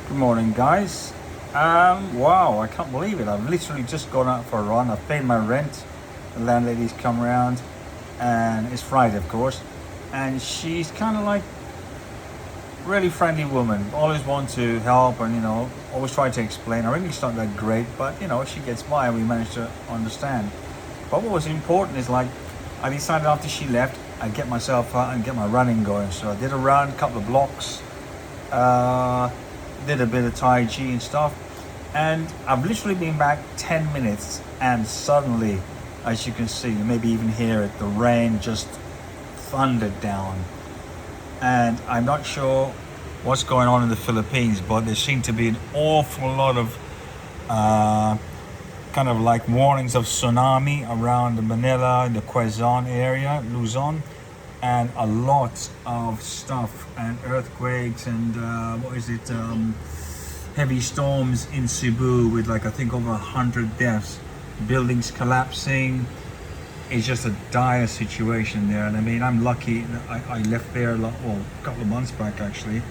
Good morning, guys. Wow, I can't believe it. I've literally just gone out for a run. I've paid my rent. The landlady's come around, and it's Friday, of course. And she's kind of like really friendly woman. Always want to help, and always try to explain. Our English not that great, but she gets by, and we managed to understand. But what was important is like I decided after she left, I'd get myself out and get my running going. So I did a run, couple of blocks. Did a bit of Tai Chi and stuff, and I've literally been back 10 minutes, and suddenly, as you can see, maybe even hear it, the rain just thundered down. And I'm not sure what's going on in the Philippines, but there seem to be an awful lot of kind of like warnings of tsunami around the Manila, the Quezon area, Luzon, and a lot of stuff and earthquakes and heavy storms in Cebu with I think over 100 deaths, buildings collapsing. It's just a dire situation there. And I mean, I'm lucky I left there a couple of months back actually,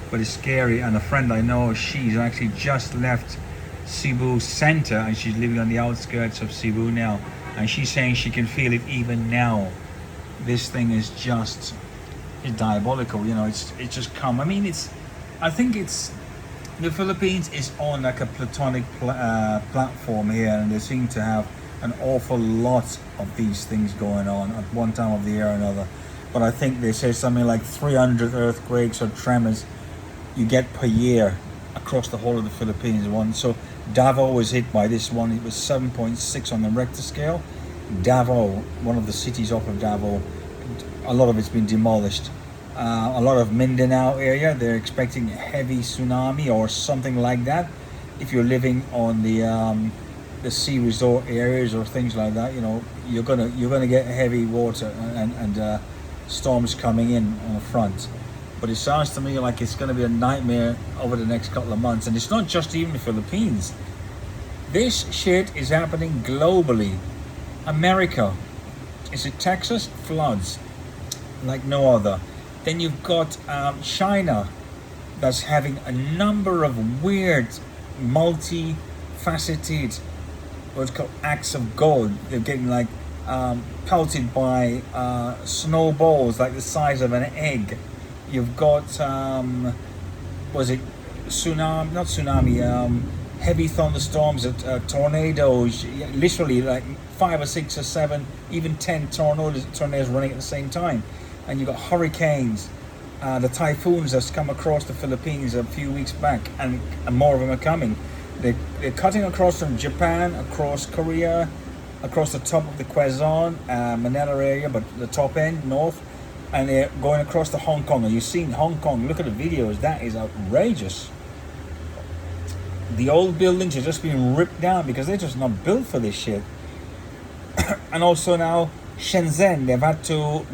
but it's scary. And a friend I know, she's actually just left Cebu center and she's living on the outskirts of Cebu now, and she's saying she can feel it even now. This thing is just diabolical. It's just come. I mean, I think the Philippines is on like a platonic platform here, and they seem to have an awful lot of these things going on at one time of the year or another. But I think they say something like 300 earthquakes or tremors you get per year across the whole of the Philippines. So Davao was hit by this one. It was 7.6 on the Richter scale. Davao, one of the cities off of Davao, a lot of it's been demolished. A lot of Mindanao area, they're expecting heavy tsunami or something like that. If you're living on the sea resort areas or things like that, you're gonna get heavy water and storms coming in on the front. But it sounds to me like it's going to be a nightmare over the next couple of months. And it's not just even the Philippines. This shit is happening globally. America, is it Texas? Floods like no other. Then you've got China, that's having a number of weird, multi-faceted, what's called acts of God. They're getting pelted by snowballs like the size of an egg. You've got was it tsunami? Not tsunami. Heavy thunderstorms, tornadoes. Literally, like 5 or 6 or 7, even 10 tornadoes running at the same time. And you've got hurricanes. The typhoons that's come across the Philippines a few weeks back, and more of them are coming. They're cutting across from Japan, across Korea, across the top of the Quezon, Manila area, but the top end, north. And they're going across to Hong Kong. And you've seen Hong Kong, look at the videos, that is outrageous. The old buildings are just being ripped down because they're just not built for this shit. And also now Shenzhen, they've had to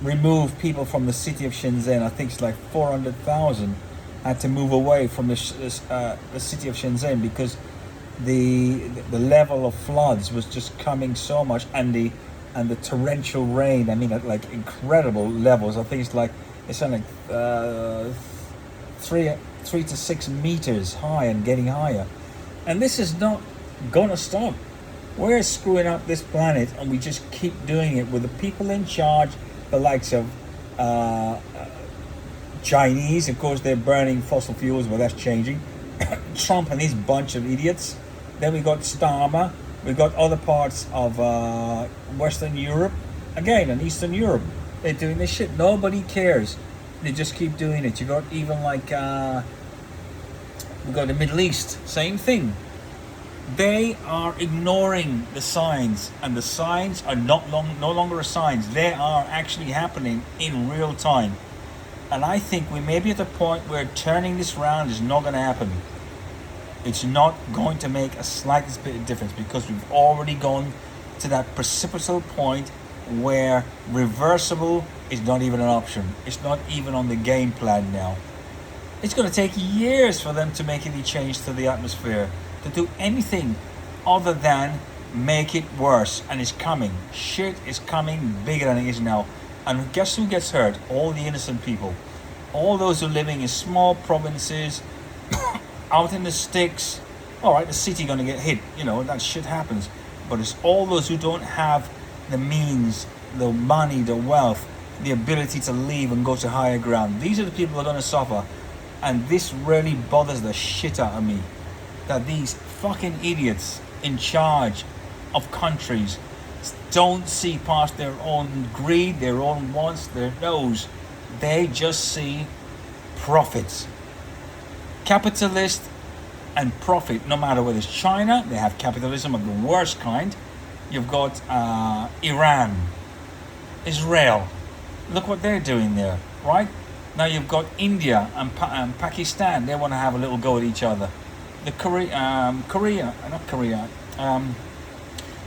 remove people from the city of Shenzhen. I think it's like 400,000 had to move away from the city of Shenzhen because the level of floods was just coming so much, and the torrential rain, I mean, at like incredible levels. I think it's like 3 to 6 meters high and getting higher. And this is not gonna stop. We're screwing up this planet, and we just keep doing it with the people in charge, the likes of Chinese. Of course, they're burning fossil fuels, but that's changing. Trump and his bunch of idiots. Then we got Starmer. We've got other parts of Western Europe, again, and Eastern Europe. They're doing this shit. Nobody cares. They just keep doing it. You got even we got the Middle East, same thing. They are ignoring the signs, and the signs are no longer signs. They are actually happening in real time. And I think we may be at the point where turning this around is not going to happen. It's not going to make a slightest bit of difference because we've already gone to that precipitous point where reversible is not even an option. It's not even on the game plan now. It's going to take years for them to make any change to the atmosphere, to do anything other than make it worse. And it's coming. Shit is coming bigger than it is now. And guess who gets hurt? All the innocent people. All those who are living in small provinces, out in the sticks, all right, the city gonna get hit, that shit happens. But it's all those who don't have the means, the money, the wealth, the ability to leave and go to higher ground. These are the people who are gonna suffer. And this really bothers the shit out of me. That these fucking idiots in charge of countries don't see past their own greed, their own wants, their nose. They just see profits. Capitalist and profit, no matter whether it's China, they have capitalism of the worst kind. You've got Iran, Israel. Look what they're doing there, right? Now you've got India and Pakistan. They want to have a little go at each other. The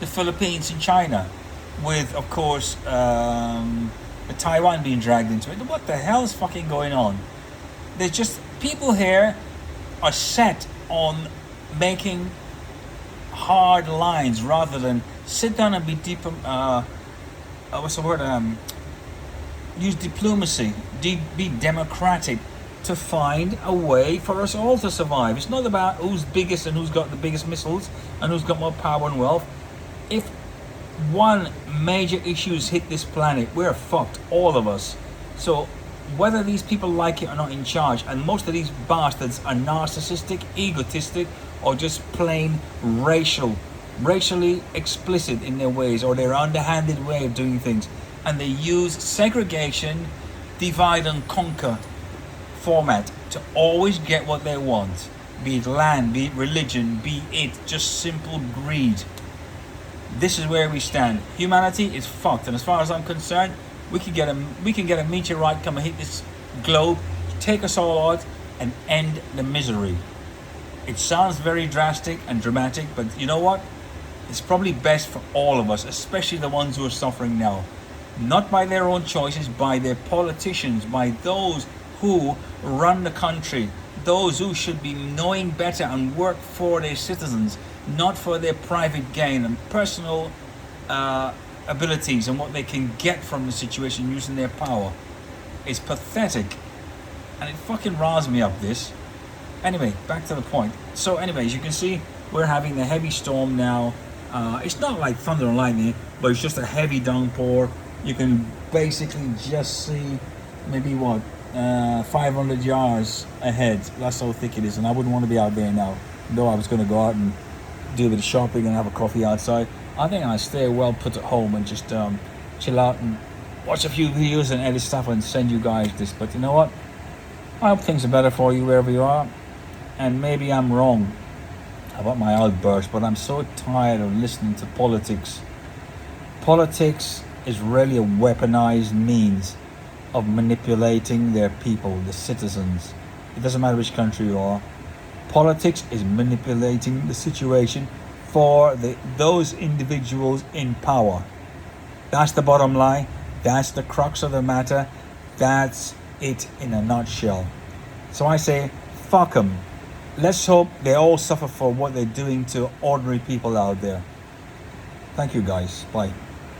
the Philippines and China, with of course the Taiwan being dragged into it. What the hell is fucking going on? There's just people here are set on making hard lines rather than sit down and be deep. What's the word? Use diplomacy, be democratic, to find a way for us all to survive. It's not about who's biggest and who's got the biggest missiles and who's got more power and wealth. If one major issue's hit this planet, we're fucked, all of us. So whether these people like it or not in charge, and most of these bastards are narcissistic, egotistic, or just plain racially explicit in their ways, or their underhanded way of doing things, and they use segregation, divide and conquer format to always get what they want, be it land, be it religion, be it just simple greed. This is where we stand. Humanity is fucked, and as far as I'm concerned, we can get a meteorite come and hit this globe, take us all out, and end the misery. It sounds very drastic and dramatic, but you know what? It's probably best for all of us, especially the ones who are suffering now. Not by their own choices, by their politicians, by those who run the country, those who should be knowing better and work for their citizens, not for their private gain and personal abilities and what they can get from the situation using their power. It's pathetic, and it fucking riles me up, this. Anyway, back to the point. So anyways, you can see we're having a heavy storm now. It's not like thunder and lightning, but it's just a heavy downpour. You can basically just see maybe 500 yards ahead. That's how thick it is, and I wouldn't want to be out there now. Though I was going to go out and do a bit of shopping and have a coffee outside, I think I'll stay well put at home and just chill out and watch a few videos and edit stuff and send you guys this. But you know what? I hope things are better for you wherever you are. And maybe I'm wrong about my outburst, but I'm so tired of listening to politics. Politics is really a weaponized means of manipulating their people, the citizens. It doesn't matter which country you are. Politics is manipulating the situation for those individuals in power. That's the bottom line. That's the crux of the matter. That's it in a nutshell. So I say, fuck them. Let's hope they all suffer for what they're doing to ordinary people out there. Thank you guys. Bye.